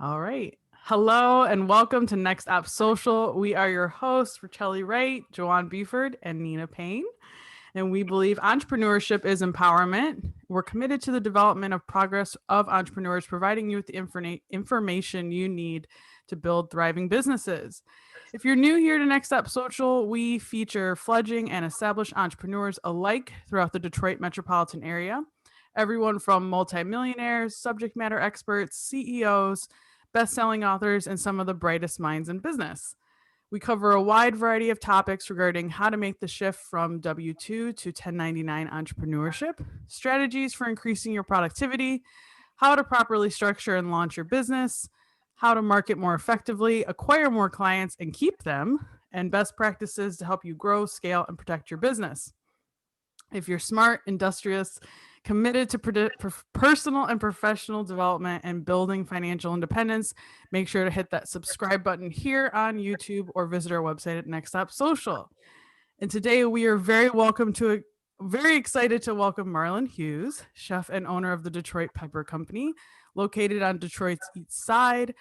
All right. Hello and welcome to Next App Social. We are your hosts, Richelli Wright, Joanne Buford, and Nina Payne. And we believe entrepreneurship is empowerment. We're committed to the development of progress of entrepreneurs, providing you with the information you need to build thriving businesses. If you're new here to Next Up Social, we feature fledgling and established entrepreneurs alike throughout the Detroit metropolitan area. Everyone from multimillionaires, subject matter experts, CEOs, best-selling authors, and some of the brightest minds in business. We cover a wide variety of topics regarding how to make the shift from W 2 to 1099 entrepreneurship, strategies for increasing your productivity, how to properly structure and launch your business, how to market more effectively, acquire more clients and keep them, and best practices to help you grow, scale, and protect your business. If you're smart, industrious, committed to personal and professional development and building financial independence, make sure to hit that subscribe button here on YouTube or visit our website at Next Stop Social. And today we are very excited to welcome Marlin Hughes, chef and owner of the Detroit Pepper Company, located on Detroit's East Side,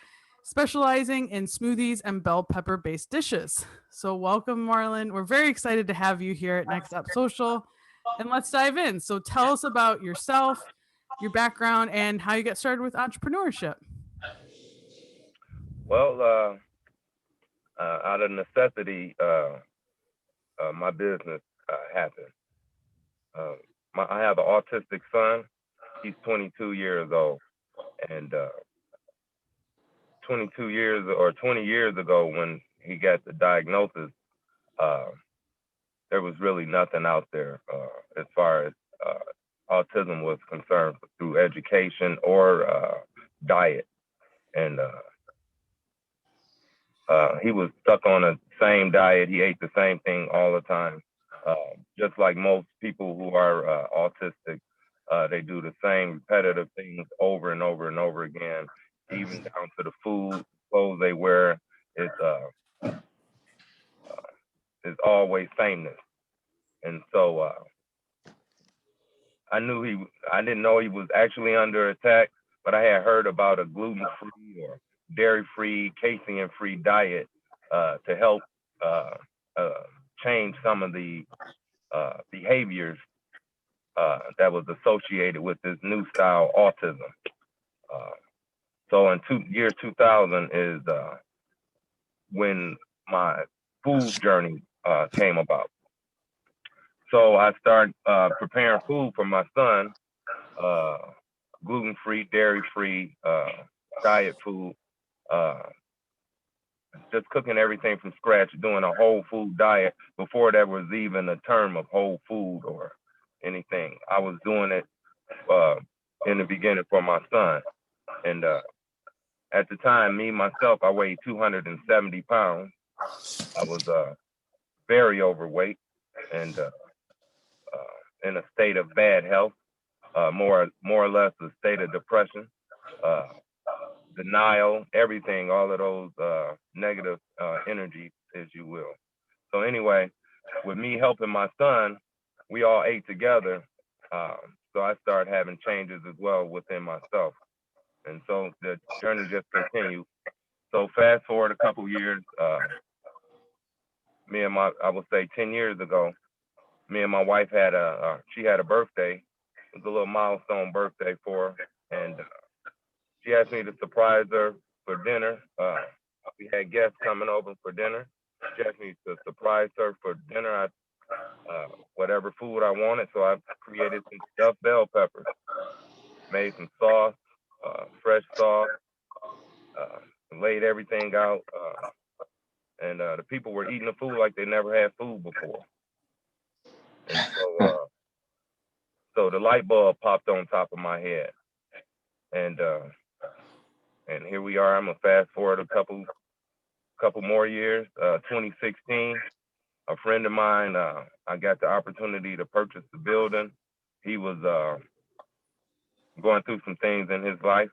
specializing in smoothies and bell pepper based dishes. So welcome, Marlin. We're very excited to have you here at Next Up Social. And let's dive in. So tell us about yourself, your background, and how you got started with entrepreneurship. Well, out of necessity, my business happened. Uh, I have an autistic son. He's 22 years old, and 22 years or 20 years ago, when he got the diagnosis, uh, there was really nothing out there as far as autism was concerned through education or diet, and he was stuck on the same diet. He ate the same thing all the time. Just like most people who are autistic, they do the same repetitive things over and over and over again, even down to the food, clothes they wear. It's, uh, it's always sameness. And so I didn't know he was actually under attack, but I had heard about a gluten-free or dairy-free, casein-free diet to help uh, uh, change some of the behaviors that was associated with this new style autism. Uh, so in year 2000 is when my food journey came about. So I started preparing food for my son, uh, gluten-free, dairy-free, diet food, uh, just cooking everything from scratch, doing a whole food diet before there was even a term of whole food or anything. I was doing it uh, in the beginning for my son. And at the time, myself, I weighed 270 pounds. I was very overweight and in a state of bad health, more or less a state of depression, uh, denial, everything, all of those negative energies, as you will. So anyway, with me helping my son, we all ate together. So I started having changes as well within myself. And so the journey just continued. So fast forward a couple years, I would say 10 years ago, me and my wife she had a birthday. It was a little milestone birthday for her. And she asked me to surprise her for dinner. We had guests coming over for dinner. She asked me to surprise her for dinner. Whatever food I wanted, so I created some stuffed bell peppers, made some sauce, fresh sauce, laid everything out, and the people were eating the food like they never had food before. And so the light bulb popped on top of my head, and here we are. I'm gonna fast forward a couple more years. 2016, a friend of mine, I got the opportunity to purchase the building. He was going through some things in his life,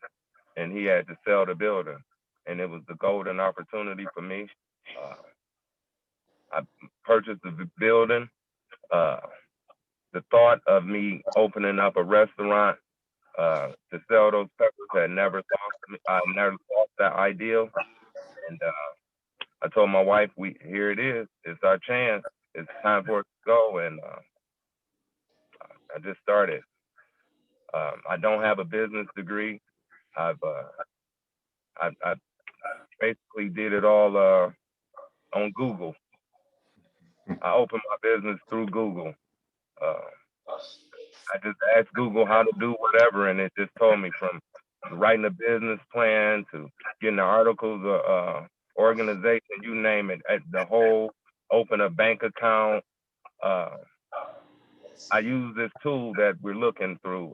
and he had to sell the building. And it was the golden opportunity for me. I purchased the building. The thought of me opening up a restaurant to sell those peppers had never thought that ideal. And I told my wife, here it is. It's our chance. It's time for us to go. And I just started. I don't have a business degree. I basically did it all on Google. I opened my business through Google. I just asked Google how to do whatever, and it just told me from writing a business plan to getting the articles, organization, you name it, the whole open a bank account. I use this tool that we're looking through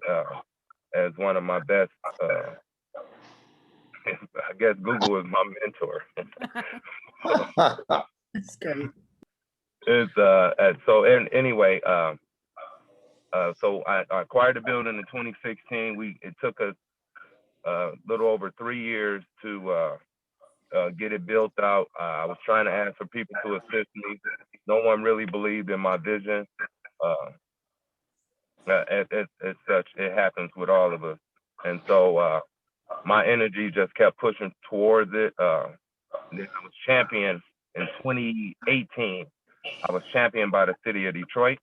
as one of my best. I guess Google is my mentor. That's great. It's anyway. So I acquired the building in 2016. It took us a little over 3 years to get it built out. I was trying to ask for people to assist me. No one really believed in my vision. As such, it happens with all of us. And so my energy just kept pushing towards it. Then I was championed in 2018. I was championed by the city of Detroit.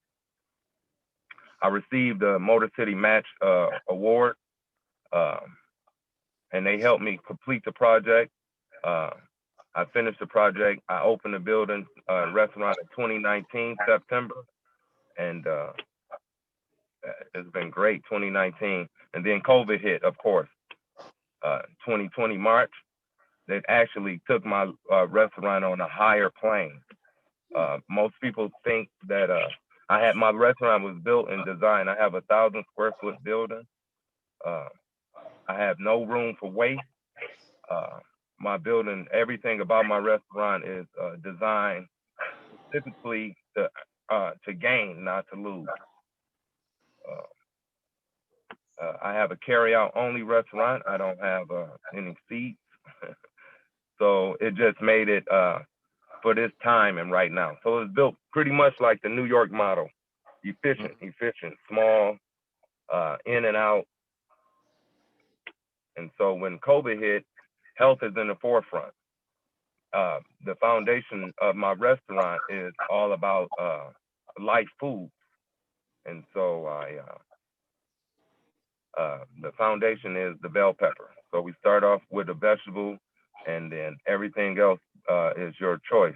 I received the Motor City Match award, and they helped me complete the project. I finished the project. I opened the building restaurant in 2019 September, and it's been great. 2019, and then COVID hit, of course. 2020 March, they actually took my restaurant on a higher plane. Most people think that my restaurant was built and designed. I have 1,000 square foot building. I have no room for waste. My building, everything about my restaurant is designed specifically to gain, not to lose. I have a carry-out only restaurant. I don't have any seats. So it just made it for this time and right now. So it's built pretty much like the New York model. Efficient, small, in and out. And so when COVID hit, health is in the forefront. The foundation of my restaurant is all about light food. And so the foundation is the bell pepper. So we start off with a vegetable, and then everything else is your choice.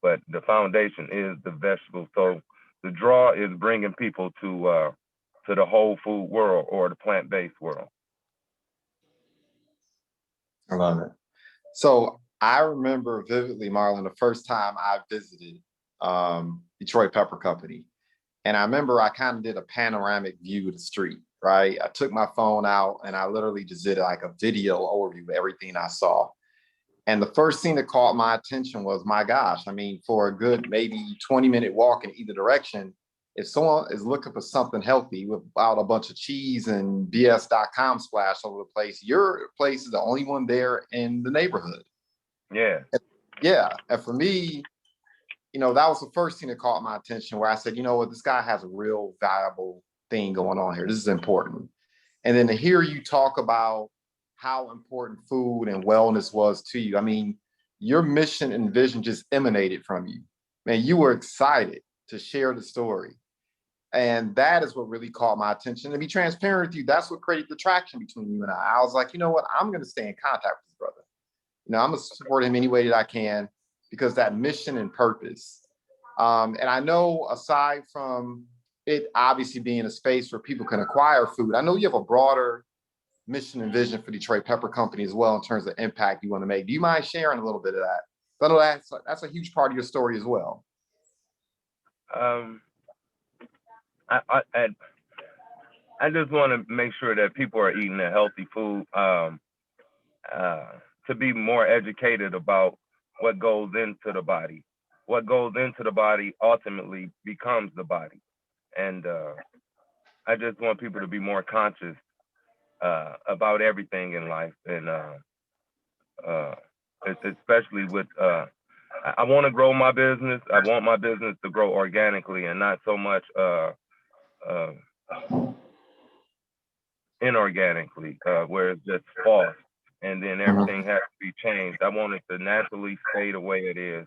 But the foundation is the vegetable. So the draw is bringing people to the whole food world or the plant-based world. I love it. So I remember vividly, Marlon, the first time I visited Detroit Pepper Company. And I remember I kind of did a panoramic view of the street, right? I took my phone out and I literally just did like a video overview of everything I saw. And the first thing that caught my attention was, my gosh, I mean, for a good maybe 20-minute walk in either direction, if someone is looking for something healthy without a bunch of cheese and BS.com splash over the place, your place is the only one there in the neighborhood. Yeah. Yeah. And for me, you know, that was the first thing that caught my attention, where I said, you know what, this guy has a real valuable thing going on here. This is important. And then to hear you talk about how important food and wellness was to you. I mean, your mission and vision just emanated from you. Man, you were excited to share the story. And that is what really caught my attention. To be transparent with you, that's what created the traction between you and I. I was like, you know what, I'm going to stay in contact with this brother. You know, I'm going to support him any way that I can, because that mission and purpose. And I know, aside from it obviously being a space where people can acquire food, I know you have a broader mission and vision for Detroit Pepper Company as well, in terms of impact you want to make. Do you mind sharing a little bit of that? I know that's a huge part of your story as well. I just want to make sure that people are eating a healthy food, to be more educated about what goes into the body. What goes into the body ultimately becomes the body. And I just want people to be more conscious about everything in life. And especially with, I want to grow my business. I want my business to grow organically and not so much inorganically, where it's just false. and then everything has to be changed. I want it to naturally stay the way it is,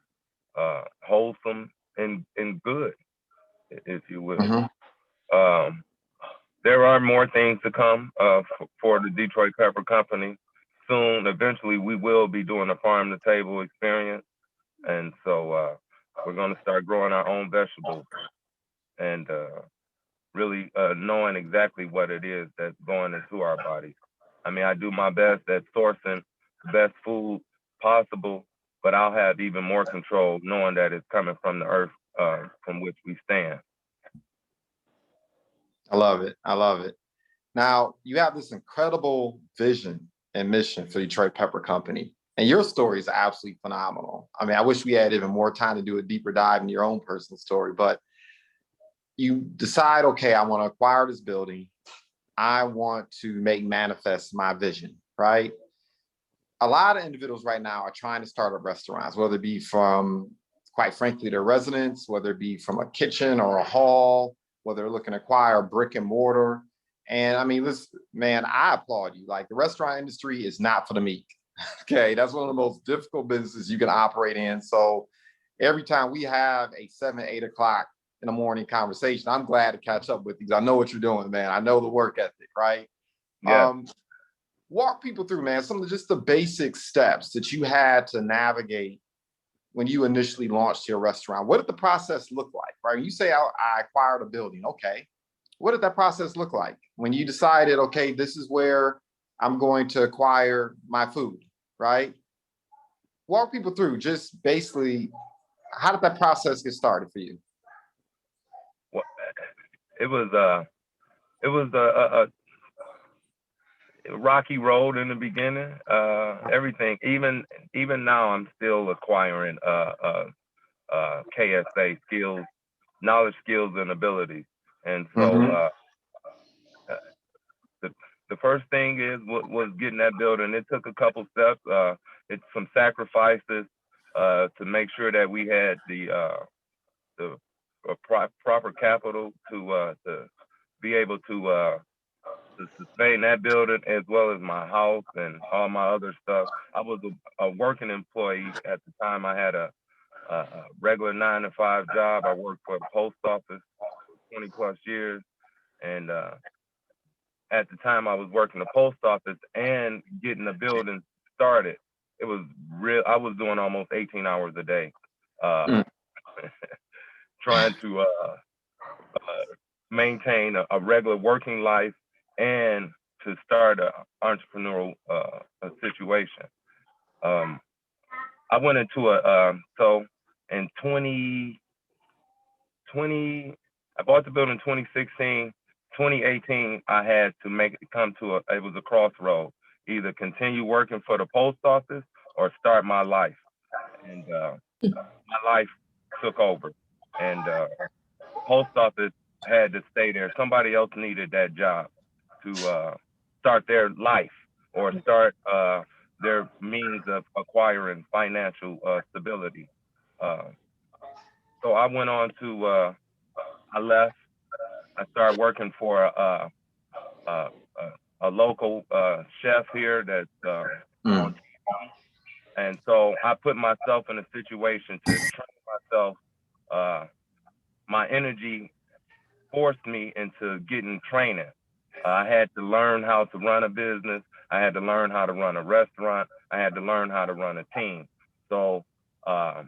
wholesome and good, if you will. There are more things to come for the Detroit Pepper Company. Soon, eventually, we will be doing a farm to table experience, and so we're going to start growing our own vegetables and really knowing exactly what it is that's going into our bodies. I mean, I do my best at sourcing the best food possible, but I'll have even more control knowing that it's coming from the earth from which we stand. I love it. I love it. Now, you have this incredible vision and mission for Detroit Pepper Company, and your story is absolutely phenomenal. I mean, I wish we had even more time to do a deeper dive in your own personal story, but you decide, okay, I want to acquire this building. I want to make manifest my vision, right? A lot of individuals right now are trying to start up restaurants, whether it be from, quite frankly, their residence, whether it be from a kitchen or a hall, whether they're looking to acquire brick and mortar. And I mean, listen, man, I applaud you. Like, the restaurant industry is not for the meek. Okay, that's one of the most difficult businesses you can operate in. So every time we have a 7, 8 o'clock in the morning conversation, I'm glad to catch up with you. I know what you're doing, man. I know the work ethic, right? Yeah. Walk people through, man, some of just the basic steps that you had to navigate when you initially launched your restaurant. What did the process look like, right? You say, I acquired a building. Okay. What did that process look like when you decided, okay, this is where I'm going to acquire my food, right? Walk people through just basically, how did that process get started for you? Well, it was a rocky road in the beginning. Everything, even now, I'm still acquiring KSA skills, knowledge, skills, and abilities. And so the first thing was getting that building. It took a couple steps. It's some sacrifices to make sure that we had the proper capital to be able to sustain that building, as well as my house and all my other stuff. I was a working employee at the time. I had a regular 9-to-5 job. I worked for the post office for 20 plus years, and at the time I was working the post office and getting the building started. It was real. I was doing almost 18 hours a day, trying to maintain a regular working life and to start an entrepreneurial situation. I went into so in 2020, I bought the building in 2016. 2018, I had to it was a crossroad, either continue working for the post office or start my life. And my life took over, and post office had to stay there. Somebody else needed that job to start their life or start their means of acquiring financial stability. So I went on to, I left. I started working for a local chef here that's on TV. And so I put myself in a situation to train myself. My energy forced me into getting training. I had to learn how to run a business. I had to learn how to run a restaurant. I had to learn how to run a team. So I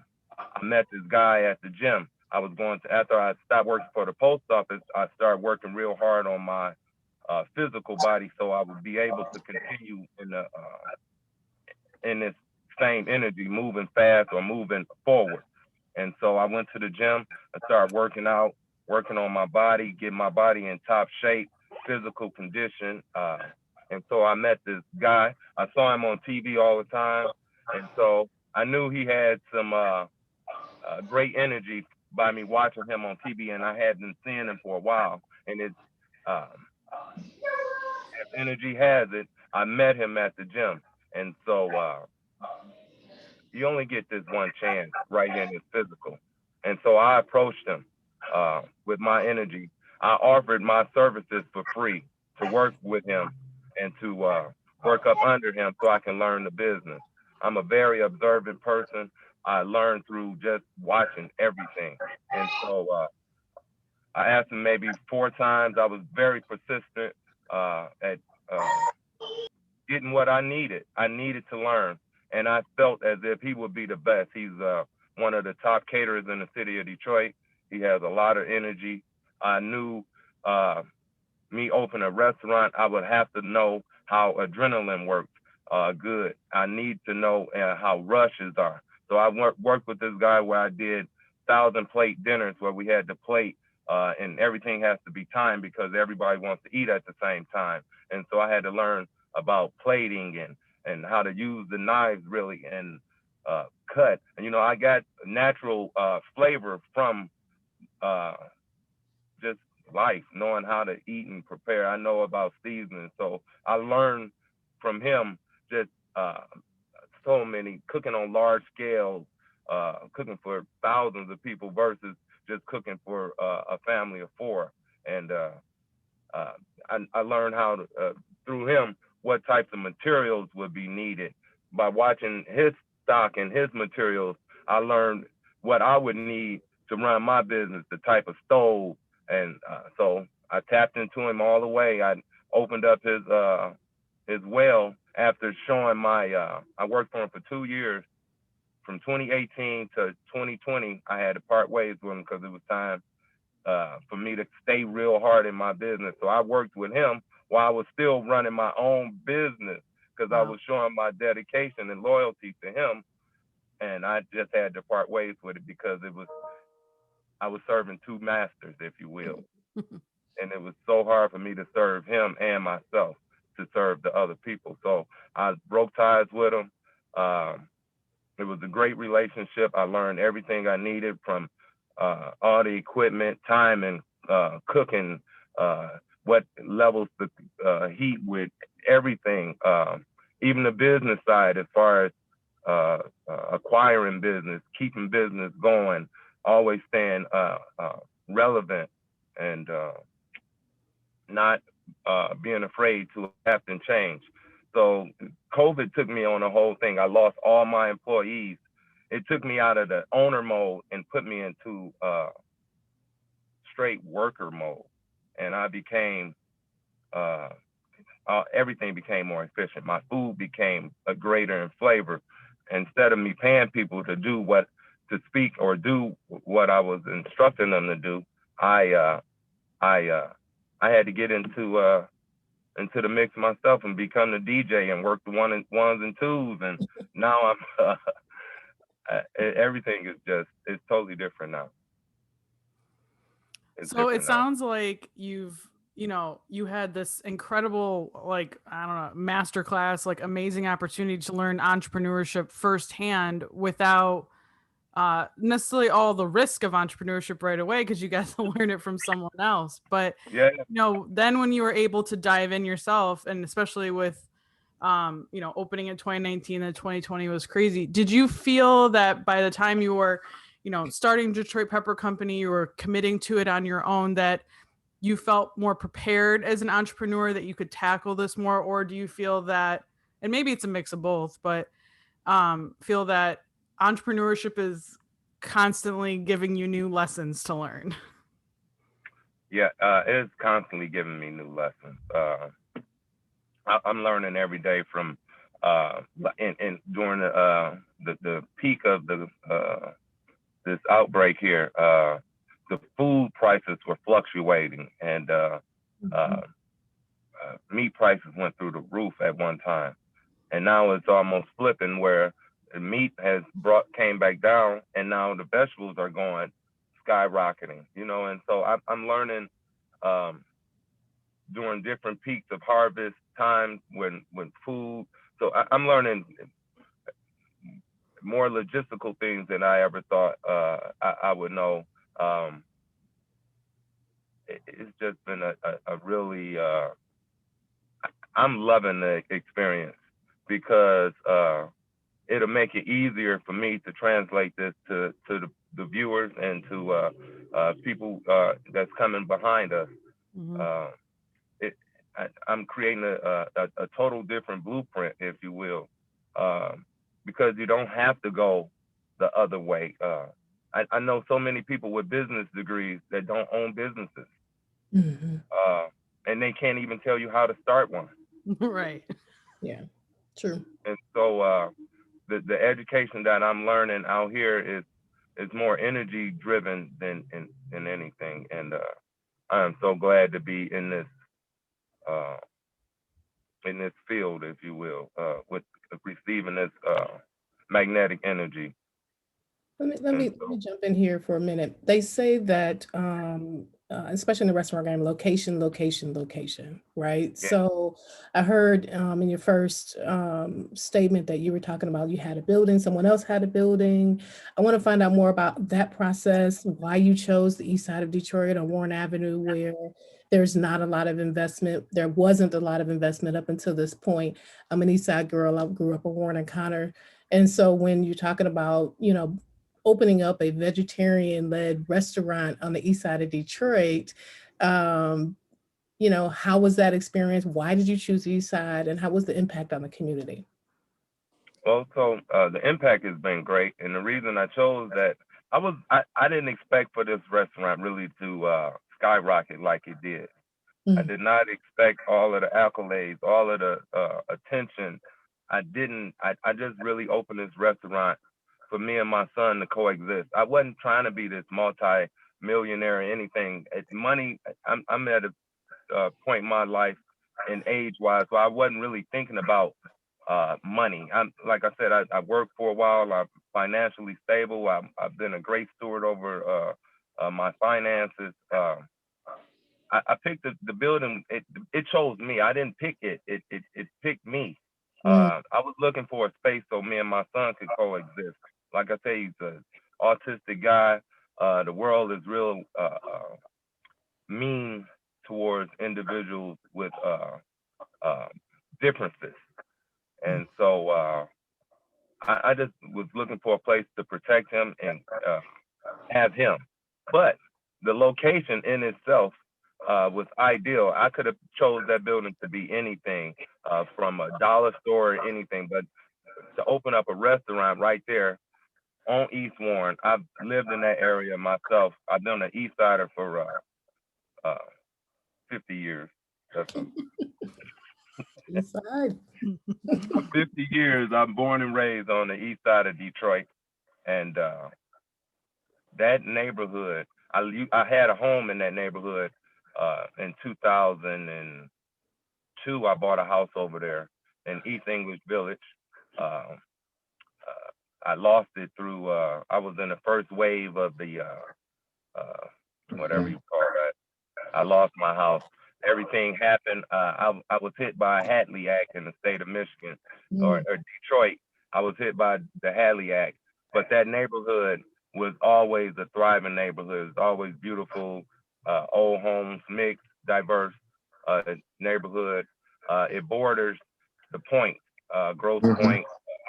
met this guy at the gym. I was going to, after I stopped working for the post office, I started working real hard on my physical body so I would be able to continue in this same energy, moving fast or moving forward. And so I went to the gym. I started working out, working on my body, getting my body in top shape, physical condition. And so I met this guy. I saw him on TV all the time. And so I knew he had some great energy by me watching him on TV, and I hadn't seen him for a while. And as energy has it, I met him at the gym. And so you only get this one chance right in this physical. And so I approached him with my energy. I offered my services for free to work with him and to work up under him so I can learn the business. I'm a very observant person. I learn through just watching everything. And so I asked him maybe 4 times. I was very persistent at getting what I needed. I needed to learn. And I felt as if he would be the best. He's one of the top caterers in the city of Detroit. He has a lot of energy. I knew me open a restaurant, I would have to know how adrenaline works good. I need to know how rushes are. So I worked with this guy where I did 1,000-plate dinners where we had to plate and everything has to be timed because everybody wants to eat at the same time. And so I had to learn about plating and how to use the knives really and cut. And, you know, I got natural flavor from just life, knowing how to eat and prepare. I know about seasoning. So I learned from him just so many, cooking on large scale, cooking for thousands of people versus just cooking for a family of 4. And I learned how to, through him, what types of materials would be needed. By watching his stock and his materials, I learned what I would need to run my business, the type of stove. And so I tapped into him all the way. I opened up his well after showing my, I worked for him for 2 years. From 2018 to 2020, I had to part ways with him because it was time for me to stay real hard in my business. So I worked with him while I was still running my own business because I was showing my dedication and loyalty to him. And I just had to part ways with it because I was serving 2 masters, if you will. And it was so hard for me to serve him and myself to serve the other people. So I broke ties with him. It was a great relationship. I learned everything I needed from all the equipment, timing, cooking, what levels the heat with, everything. Even the business side as far as acquiring business, keeping business going, always staying relevant and not being afraid to adapt and change. So COVID took me on the whole thing. I lost all my employees. It took me out of the owner mode and put me into straight worker mode. And I became, everything became more efficient. My food became greater in flavor. Instead of me paying people to do to speak or do what I was instructing them to do, I had to get into the mix myself and become the DJ and work the ones and twos. And now everything is it's totally different now. So it sounds like you had this incredible, like, I don't know, masterclass, like amazing opportunity to learn entrepreneurship firsthand without necessarily all the risk of entrepreneurship right away, because you got to learn it from someone else. But yeah, then when you were able to dive in yourself, and especially with opening in 2019 and 2020 was crazy. Did you feel that by the time you were starting Detroit Pepper Company, you were committing to it on your own, that you felt more prepared as an entrepreneur, that you could tackle this more? Or do you feel that, and maybe it's a mix of both, but feel that entrepreneurship is constantly giving you new lessons to learn? Yeah, it's constantly giving me new lessons. I'm learning every day from during the peak of this outbreak here. The food prices were fluctuating, and meat prices went through the roof at one time, and now it's almost flipping where the meat has came back down, and now the vegetables are going skyrocketing. And so I'm learning during different peaks of harvest times when food. So I'm learning more logistical things than I ever thought I would know. It's just been a really, I'm loving the experience because it'll make it easier for me to translate this to the viewers and to people that's coming behind us. Mm-hmm. I'm creating a total different blueprint, if you will, because you don't have to go the other way. I know so many people with business degrees that don't own businesses, and they can't even tell you how to start one. Right. Yeah, true. And so the education that I'm learning out here is more energy driven than anything. And I am so glad to be uh, in this field, if you will, with receiving this magnetic energy. Let me jump in here for a minute. They say that, especially in the restaurant game, location, location, location, right? Yeah. So I heard in your first statement that you were talking about you had a building, someone else had a building. I want to find out more about that process, why you chose the east side of Detroit on Warren Avenue, where there's not a lot of investment. There wasn't a lot of investment up until this point. I'm an east side girl. I grew up in Warren and Connor. And so when you're talking about, opening up a vegetarian-led restaurant on the east side of Detroit, how was that experience? Why did you choose the east side, and how was the impact on the community? Well, so the impact has been great, and the reason I chose that, I didn't expect for this restaurant really to skyrocket like it did. I did not expect all of the accolades, all of the attention. I didn't. I just really opened this restaurant for me and my son to coexist. I wasn't trying to be this multi-millionaire or anything. It's money. I'm at a point in my life and age-wise, so I wasn't really thinking about money. I'm like I said, I worked for a while. I'm financially stable. I've been a great steward over my finances. I picked the building. It chose me. I didn't pick it. It picked me. I was looking for a space so me and my son could coexist. Like I say, he's an autistic guy. The world is real mean towards individuals with differences, and so I just was looking for a place to protect him and have him. But the location in itself was ideal. I could have chose that building to be anything, from a dollar store or anything, but to open up a restaurant right there on East Warren. I've lived in that area myself. I've been an East Sider for 50 years. East side. 50 years. I'm born and raised on the east side of Detroit, and that neighborhood. I had a home in that neighborhood. In 2002, I bought a house over there in East English Village. I lost it through. I was in the first wave of the whatever you call that. I lost my house. Everything happened. I was hit by a Hadley Act in the state of Michigan, or Detroit. I was hit by the Hadley Act, but that neighborhood was always a thriving neighborhood. It's always beautiful, old homes, mixed, diverse neighborhood. It borders the Point, Grosse Point,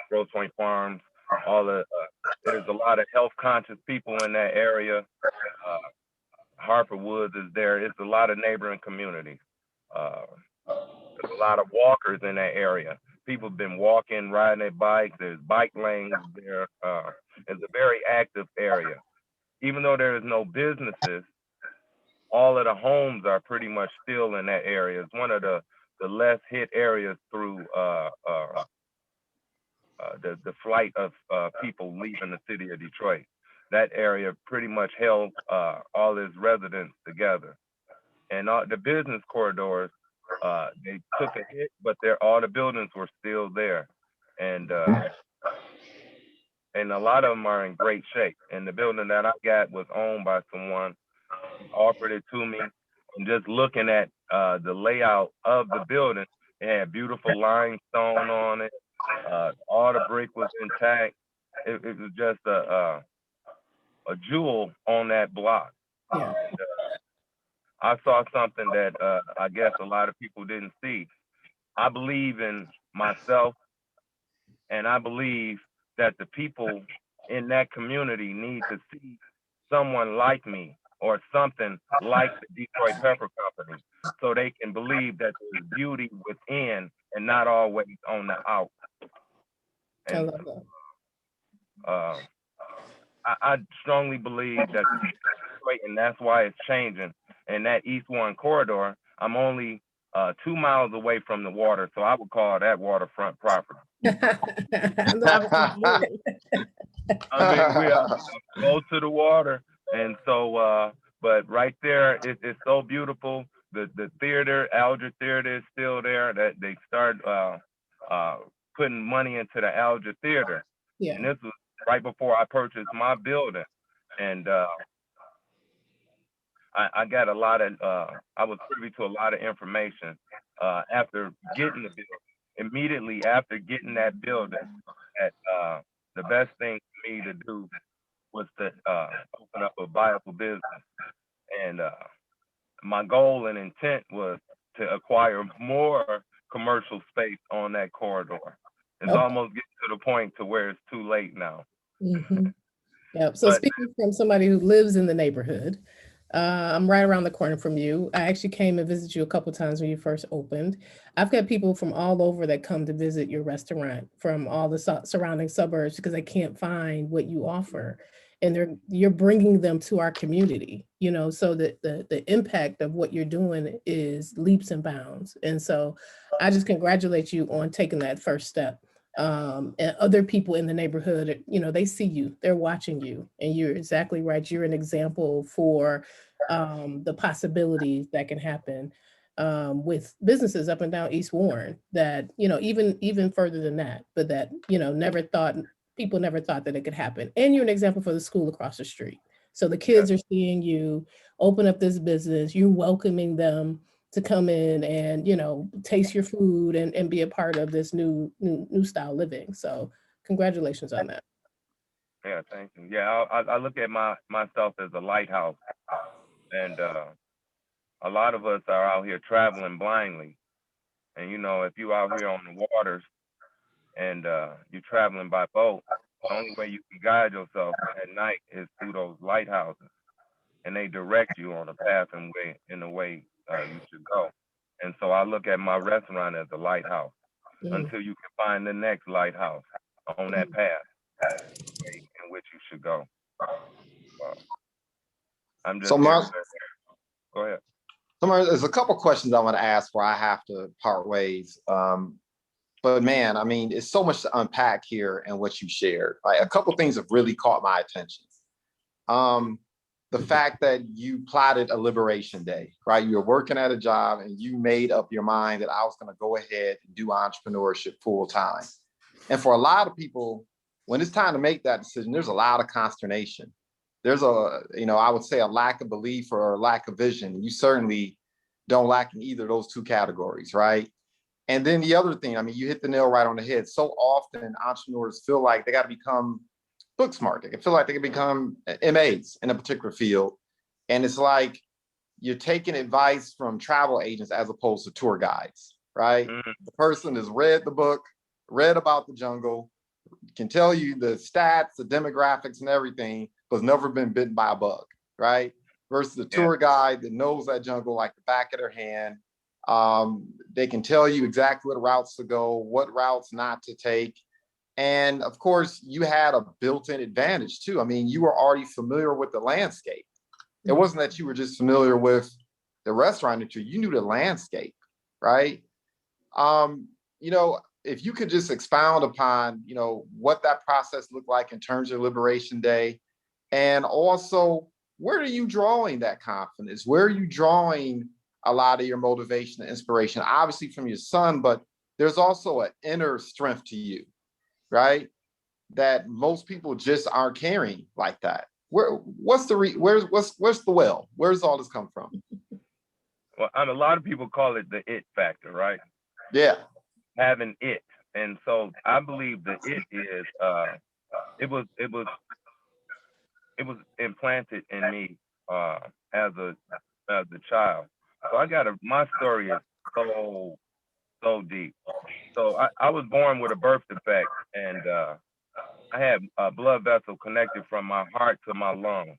Grosse Point Farms. All the there's a lot of health conscious people in that area. Harper Woods is there. It's a lot of neighboring communities. There's a lot of walkers in that area. People have been walking, riding their bikes. There's bike lanes there. It's a very active area. Even though there is no businesses, all of the homes are pretty much still in that area. It's one of the less hit areas through the flight of people leaving the city of Detroit. That area pretty much held all its residents together. And the business corridors, they took a hit, but all the buildings were still there. And a lot of them are in great shape. And the building that I got was owned by someone who offered it to me. And just looking at the layout of the building, it had beautiful limestone on it. All the brick was intact. It was just a jewel on that block. Yeah. And, I saw something that I guess a lot of people didn't see. I believe in myself, and I believe that the people in that community need to see someone like me or something like the Detroit Pepper Company, so they can believe that there's beauty within and not always on the out. I And love that. I strongly believe that Detroit, and that's why it's changing. And that East Warren corridor, I'm only 2 miles away from the water, so I would call that waterfront property. I mean, we are close to the water, and so, but right there, it's so beautiful. The theater, Alger Theater, is still there. That they start putting money into the Alger Theater, Yeah. and this was right before I purchased my building, and I got a lot of, I was privy to a lot of information after getting the building. Immediately after getting that building, that the best thing for me to do was to open up a viable business. And my goal and intent was to acquire more commercial space on that corridor. It's almost getting to the point to where it's too late now. Mm-hmm. Yep. So But, speaking from somebody who lives in the neighborhood, I'm right around the corner from you. I actually came and visited you a couple times when you first opened. I've got people from all over that come to visit your restaurant from all the surrounding suburbs because they can't find what you offer. And you're bringing them to our community, you know, so that the impact of what you're doing is leaps and bounds. And so I just congratulate you on taking that first step. And other people in the neighborhood, you know, they see you, they're watching you, and you're exactly right. You're an example for the possibilities that can happen with businesses up and down East Warren that, you know, even further than that, but that, you know, people never thought that it could happen. And you're an example for the school across the street. So the kids are seeing you open up this business, you're welcoming them to come in and, you know, taste your food and be a part of this new style living. So congratulations on that. yeah, thank you. Yeah, I look at myself as a lighthouse, and a lot of us are out here traveling blindly. And you know, if you out here on the waters and you're traveling by boat, the only way you can guide yourself at night is through those lighthouses, and they direct you on a path and way in the way you should go. And so I look at my restaurant as a lighthouse until you can find the next lighthouse on that path in which you should go. I'm just So, Mark, go ahead. So there's a couple questions I want to ask where I have to part ways. But man, I mean, it's so much to unpack here and what you shared. Like, a couple things have really caught my attention. The fact that you plotted a liberation day, right? You were working at a job and you made up your mind that I was going to go ahead and do entrepreneurship full time. And for a lot of people, when it's time to make that decision, there's a lot of consternation. There's I would say a lack of belief or a lack of vision. You certainly don't lack in either of those two categories, right? And then the other thing, I mean, you hit the nail right on the head. So often entrepreneurs feel like they got to become book smart. They feel like they can become MAs in a particular field. And it's like you're taking advice from travel agents as opposed to tour guides, right? Mm-hmm. The person has read the book, read about the jungle, can tell you the stats, the demographics and everything, but has never been bitten by a bug, right? Versus the tour guide that knows that jungle like the back of their hand. They can tell you exactly what routes to go, what routes not to take. And of course, you had a built-in advantage too. I mean, you were already familiar with the landscape. It wasn't that you were just familiar with the restaurant industry, you knew the landscape, right? If you could just expound upon, what that process looked like in terms of Liberation Day, and also where are you drawing that confidence? Where are you drawing a lot of your motivation and inspiration? Obviously from your son, but there's also an inner strength to you, right? That most people just aren't carrying like that. What's the well? Where's all this come from? Well, a lot of people call it the it factor, right? Yeah. Having it. And so I believe that it is it was implanted in me as a child. So my story is so deep. So I was born with a birth defect, and I had a blood vessel connected from my heart to my lungs.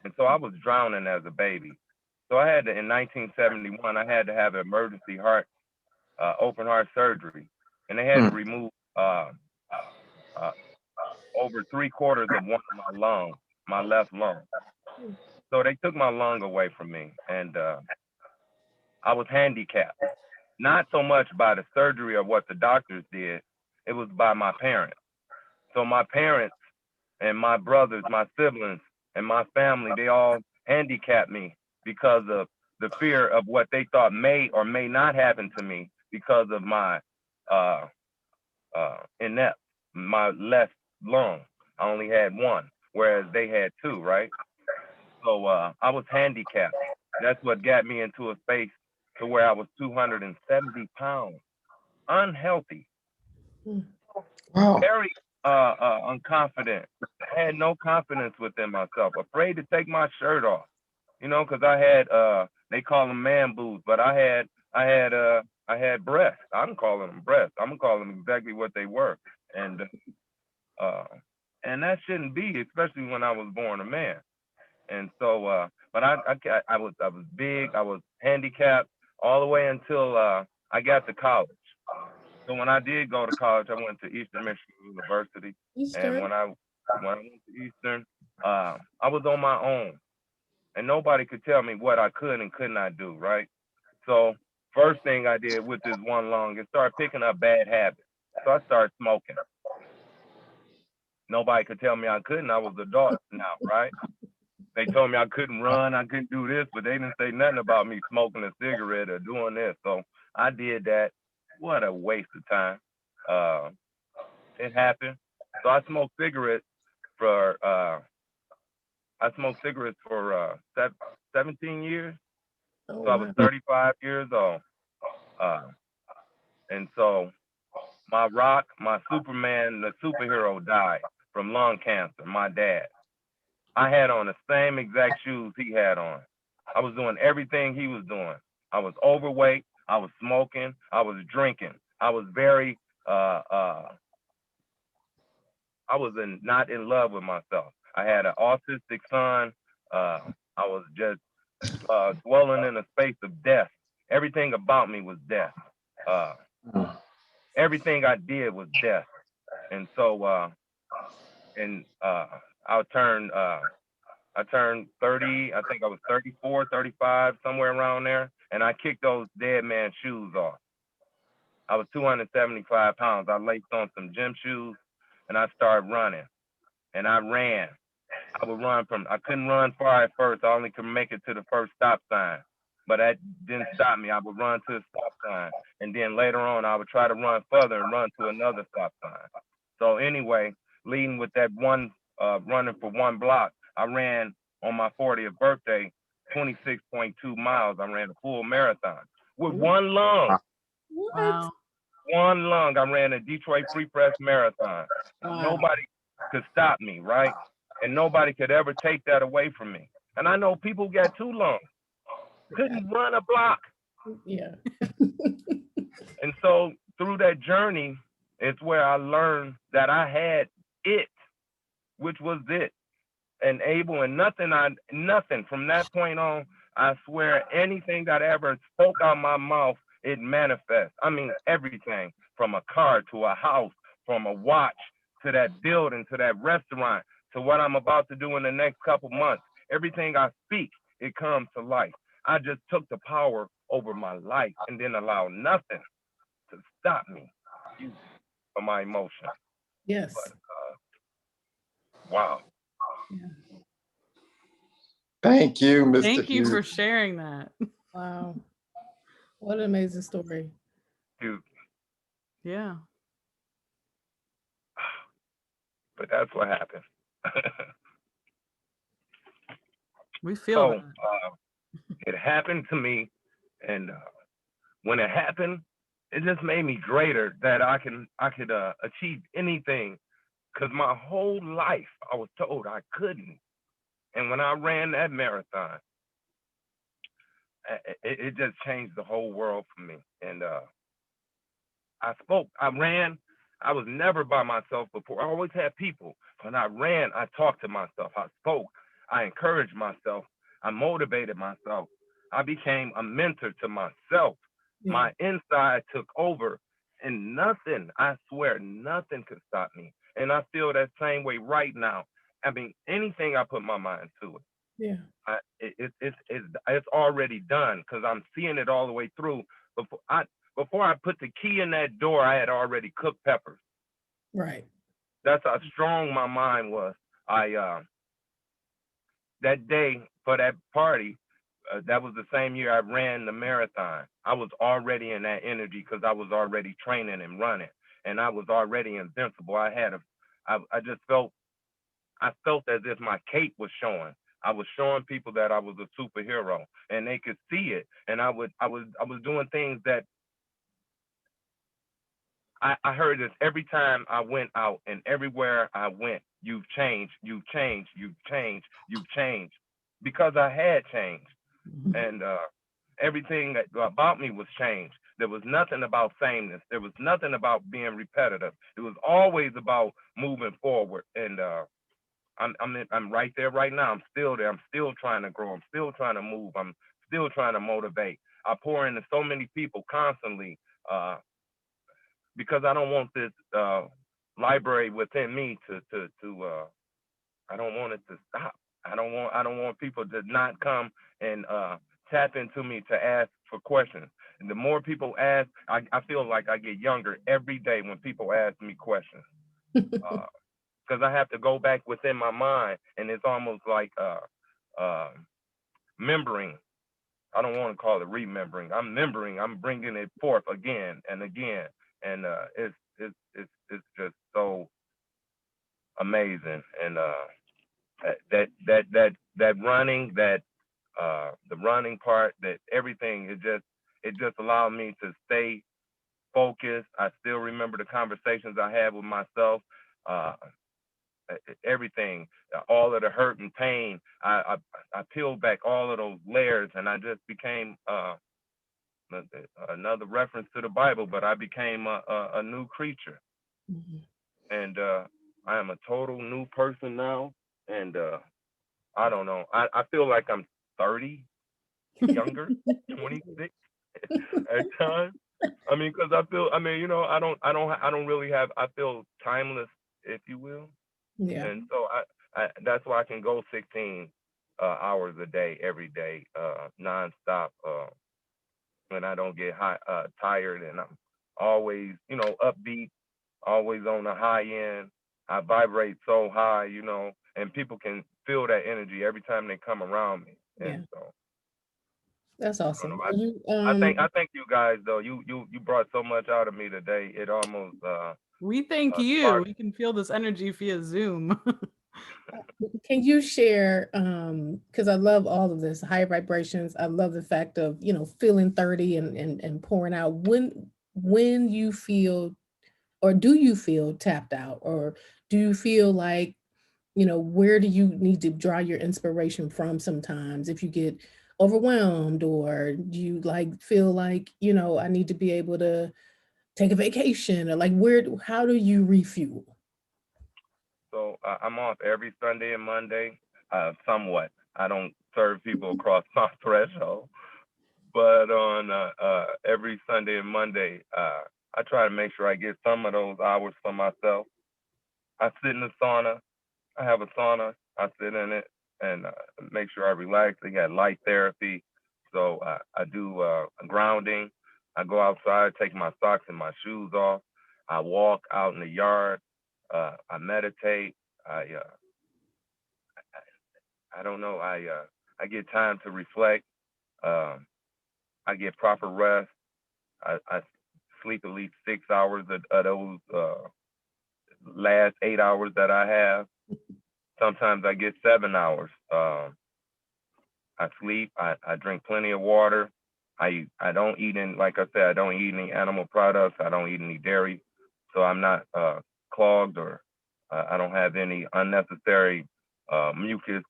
And so I was drowning as a baby. So I had to, in 1971, I had to have emergency open heart surgery. And they had to remove uh, over 3/4 of one of my lungs, my left lung. So they took my lung away from me, and I was handicapped. Not so much by the surgery or what the doctors did, it was by my parents. So my parents and my brothers, my siblings, and my family, they all handicapped me because of the fear of what they thought may or may not happen to me because of my uh, inept, my left lung. I only had one, whereas they had two, right? So I was handicapped. That's what got me into a space to where I was 270 pounds, unhealthy, Wow. very unconfident. I had no confidence within myself, afraid to take my shirt off, because I had they call them man boobs, but I had breasts. I'm calling them breasts. I'm gonna call them exactly what they were, and uh, and that shouldn't be, especially when I was born a man. And so, but I was big, I was handicapped all the way until I got to college. So when I did go to college, I went to Eastern Michigan University, and when I went to Eastern, I was on my own, and nobody could tell me what I could and could not do. Right. So first thing I did with this one lung is start picking up bad habits. So I started smoking. Nobody could tell me I couldn't. I was an adult now, right? They told me I couldn't run, I couldn't do this, but they didn't say nothing about me smoking a cigarette or doing this. So I did that. What a waste of time. It happened. So I smoked cigarettes for 17 years. Oh, So I was wow. 35 years old. And so my rock, my Superman, the superhero died from lung cancer, my dad. I had on the same exact shoes he had on. I was doing everything he was doing. I was overweight. I was smoking. I was drinking. I was very, I was not in love with myself. I had an autistic son. I was just dwelling in a space of death. Everything about me was death. Everything I did was death. And so, I turned 30, I think I was 34, 35, somewhere around there, and I kicked those dead man shoes off. I was 275 pounds. I laced on some gym shoes, and I started running, and I ran. I couldn't run far at first. I only could make it to the first stop sign, but that didn't stop me. I would run to the stop sign, and then later on, I would try to run further and run to another stop sign. So anyway, leading with that one, running for one block, I ran on my 40th birthday, 26.2 miles. I ran a full marathon with one lung. What? Wow. One lung. I ran a Detroit Free Press Marathon. Wow. Nobody could stop me, right? And nobody could ever take that away from me. And I know people who got two lungs, couldn't run a block. Yeah. And so through that journey, it's where I learned that I had it, which was it. And able, and nothing from that point on, I swear anything that I ever spoke out my mouth, it manifests. I mean, everything from a car to a house, from a watch to that building, to that restaurant, to what I'm about to do in the next couple months. Everything I speak, it comes to life. I just took the power over my life and didn't allow nothing to stop me from my emotion. Yes. But, wow. Thank you, Mr. Thank you Hughes. for sharing that. Wow. What an amazing story. Dude, Yeah. but that's what happened. We feel So that. it happened to me, and when it happened, it just made me greater that I could achieve anything. Cause my whole life I was told I couldn't, and when I ran that marathon, it just changed the whole world for me. And I spoke, I ran. I was never by myself before. I always had people. When I ran, I talked to myself. I spoke. I encouraged myself. I motivated myself. I became a mentor to myself. Yeah. My inside took over, and nothing, I swear, nothing could stop me. And I feel that same way right now. I mean, anything I put my mind to it. Yeah. It's already done because I'm seeing it all the way through. Before I put the key in that door, I had already cooked peppers. Right. That's how strong my mind was. That day for that party, that was the same year I ran the marathon. I was already in that energy because I was already training and running, and I was already invincible. I just felt, I felt as if my cape was showing. I was showing people that I was a superhero, and they could see it. And I was doing things that I heard this every time I went out, and everywhere I went, you've changed, you've changed, you've changed, you've changed, because I had changed. And everything about me was changed. There was nothing about sameness. There was nothing about being repetitive. It was always about moving forward. And I'm right there right now. I'm still there. I'm still trying to grow. I'm still trying to move. I'm still trying to motivate. I pour into so many people constantly because I don't want this library within me to I don't want it to stop. I don't want people to not come and tap into me to ask for questions. And the more people ask, I feel like I get younger every day when people ask me questions. Because I have to go back within my mind, and it's almost like remembering. I don't want to call it remembering. I'm remembering. I'm bringing it forth again and again, and it's just so amazing. And that running, that the running part, that everything, it just allowed me to stay focused. I still remember the conversations I had with myself. Everything, all of the hurt and pain, I peeled back all of those layers, and I just became another reference to the Bible, but I became a new creature. And I am a total new person now. And I don't know. I feel like I'm 30, younger, 26 at times. I mean, because I feel, I mean, you know, I don't really have, I feel timeless, if you will. Yeah. And so that's why I can go 16 hours a day, every day, nonstop, and I don't get tired, and I'm always, you know, upbeat, always on the high end. I vibrate so high, you know, and people can feel that energy every time they come around me. And so that's awesome. I thank you guys though. You brought so much out of me today. It almost we thank you. We can feel this energy via Zoom. Can you share, because I love all of this, high vibrations. I love the fact of, you know, feeling 30 and pouring out. When you feel, or do you feel tapped out, or do you feel like, you know, where do you need to draw your inspiration from sometimes if you get overwhelmed, or do you like feel like, you know, I need to be able to take a vacation, or like how do you refuel? So I'm off every Sunday and Monday, somewhat. I don't serve people across my threshold, but on every Sunday and Monday, I try to make sure I get some of those hours for myself. I sit in the sauna. I have a sauna. I sit in it and make sure I relax. They got light therapy. So I do grounding. I go outside, take my socks and my shoes off. I walk out in the yard. I meditate. I don't know. I get time to reflect. I get proper rest. I sleep at least 6 hours of those last 8 hours that I have. Sometimes I get 7 hours. I sleep. I drink plenty of water. I don't eat like I said, I don't eat any animal products. I don't eat any dairy, so I'm not clogged, or I don't have any unnecessary mucus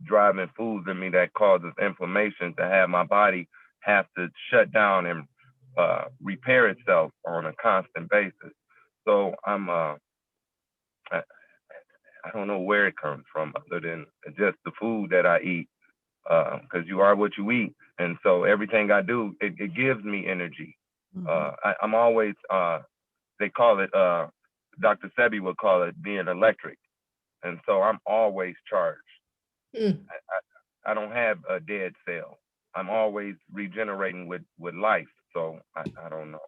driving foods in me that causes inflammation to have my body have to shut down and repair itself on a constant basis. So I'm I don't know where it comes from other than just the food that I eat, because you are what you eat. And so everything I do, it gives me energy. I'm always, they call it, Dr. Sebi would call it being electric. And so I'm always charged. I don't have a dead cell. I'm always regenerating with life. So I don't know.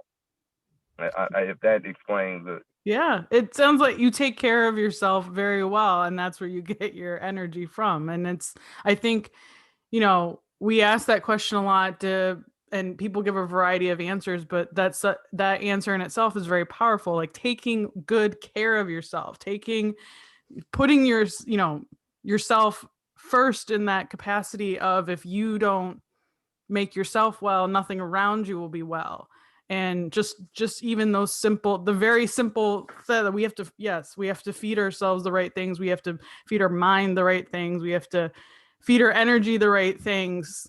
If that explains it. Yeah, it sounds like you take care of yourself very well, and that's where you get your energy from. And I think, we ask that question a lot and people give a variety of answers, but that answer in itself is very powerful. Like taking good care of yourself, putting yourself first in that capacity of, if you don't make yourself well, nothing around you will be well. And just even the very simple thing that we have to feed ourselves the right things. We have to feed our mind the right things. We have to feed our energy the right things.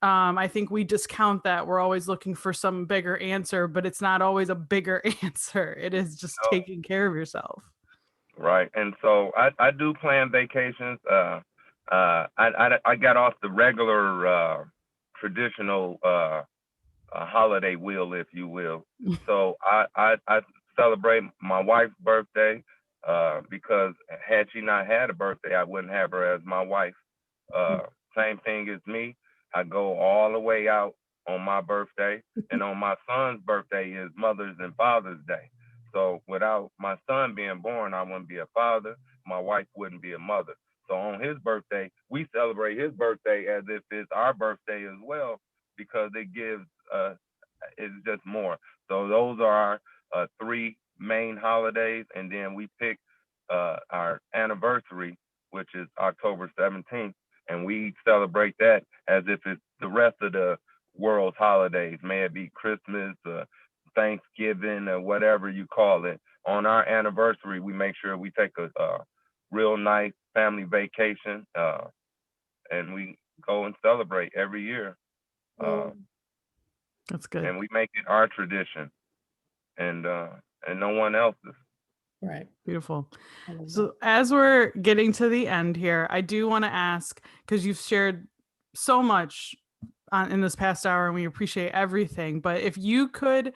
I think we discount that. We're always looking for some bigger answer, but it's not always a bigger answer. It is just taking care of yourself. Right. And so I do plan vacations. I got off the regular traditional holiday wheel, if you will. So I celebrate my wife's birthday because had she not had a birthday, I wouldn't have her as my wife. Same thing as me. I go all the way out on my birthday, and on my son's birthday is Mother's and Father's Day. So without my son being born, I wouldn't be a father. My wife wouldn't be a mother. So on his birthday, we celebrate his birthday as if it's our birthday as well, because it gives it's just more. So those are our 3 main holidays, and then we pick our anniversary, which is October 17th, and we celebrate that as if it's the rest of the world's holidays. May it be Christmas, Thanksgiving, or whatever you call it. On our anniversary, we make sure we take a real nice family vacation, and we go and celebrate every year. That's good. And we make it our tradition, and no one else's. Right. Beautiful. So as we're getting to the end here, I do want to ask, because you've shared so much in this past hour, and we appreciate everything, but if you could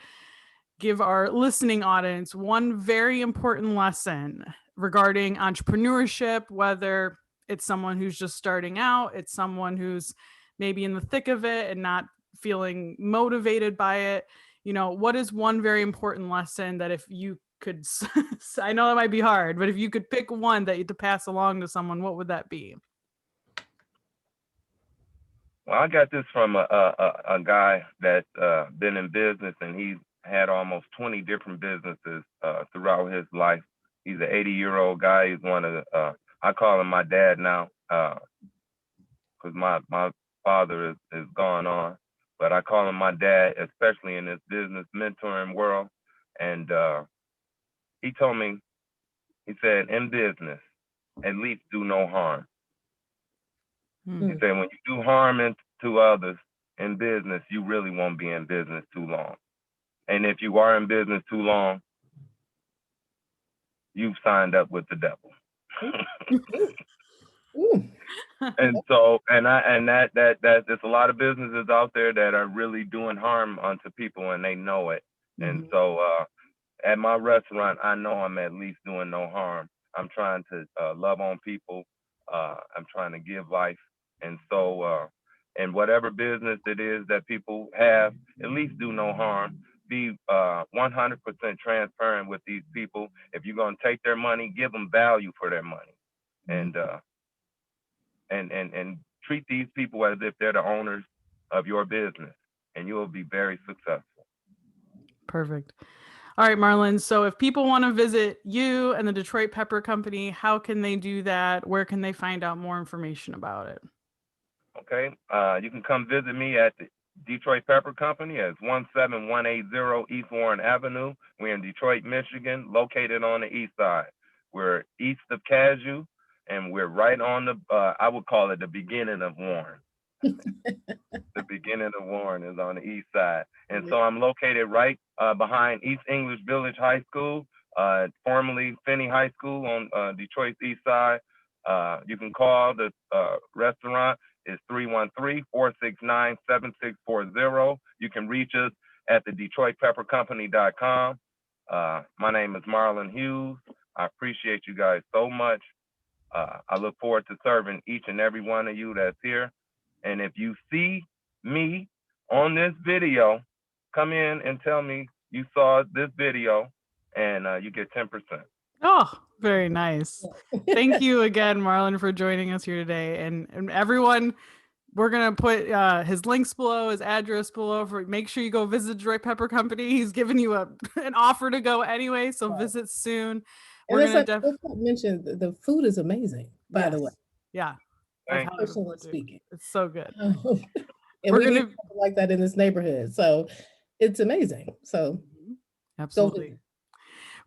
give our listening audience one very important lesson regarding entrepreneurship, whether it's someone who's just starting out, it's someone who's maybe in the thick of it and not feeling motivated by it, what is one very important lesson that if you could, I know that might be hard, but if you could pick one that you to pass along to someone, what would that be? Well, I got this from a guy that's been in business, and he's had almost 20 different businesses throughout his life. He's an 80-year-old guy. He's one of the, I call him my dad now, because my father is gone on, but I call him my dad, especially in this business mentoring world. And he told me, he said, in business, at least do no harm. He said, when you do harm to others in business, you really won't be in business too long. And if you are in business too long, you've signed up with the devil. And so, that there's a lot of businesses out there that are really doing harm unto people, and they know it. And so, at my restaurant, I know I'm at least doing no harm. I'm trying to love on people. I'm trying to give life. And so, in whatever business it is that people have, at least do no harm. Be 100% transparent with these people. If you're going to take their money, give them value for their money. And treat these people as if they're the owners of your business, and you will be very successful. Perfect. All right, Marlin. So if people want to visit you and the Detroit Pepper Company, how can they do that? Where can they find out more information about it? Okay. You can come visit me at the Detroit Pepper Company at 17180 East Warren Avenue. We're in Detroit, Michigan, located on the east side. We're east of Cashew, and we're right on the, I would call it the beginning of Warren. The beginning of Warren is on the east side. And so I'm located right behind East English Village High School, formerly Finney High School on Detroit's East Side. You can call the restaurant. It's 313-469-7640. You can reach us at the DetroitPepperCompany.com. My name is Marlin Hughes. I appreciate you guys so much. I look forward to serving each and every one of you that's here. And if you see me on this video, come in and tell me you saw this video, and you get 10%. Oh, very nice. Thank you again, Marlon, for joining us here today. And everyone, we're going to put his links below, his address below. Make sure you go visit Detroit Pepper Company. He's giving you an offer to go anyway, so visit soon. And it's like mentioned, the food is amazing, by the way. Yeah. Personally speaking. It's so good. And we're going to like that in this neighborhood. So it's amazing. So absolutely.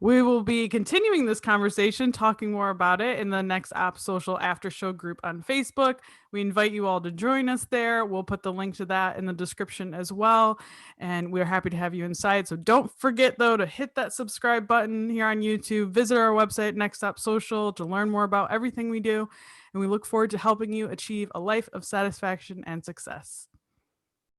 We will be continuing this conversation, talking more about it in the next App Social After Show group on Facebook. We invite you all to join us there. We'll put the link to that in the description as well. And we're happy to have you inside. So don't forget, though, to hit that subscribe button here on YouTube. Visit our website, Next App Social, to learn more about everything we do. And we look forward to helping you achieve a life of satisfaction and success.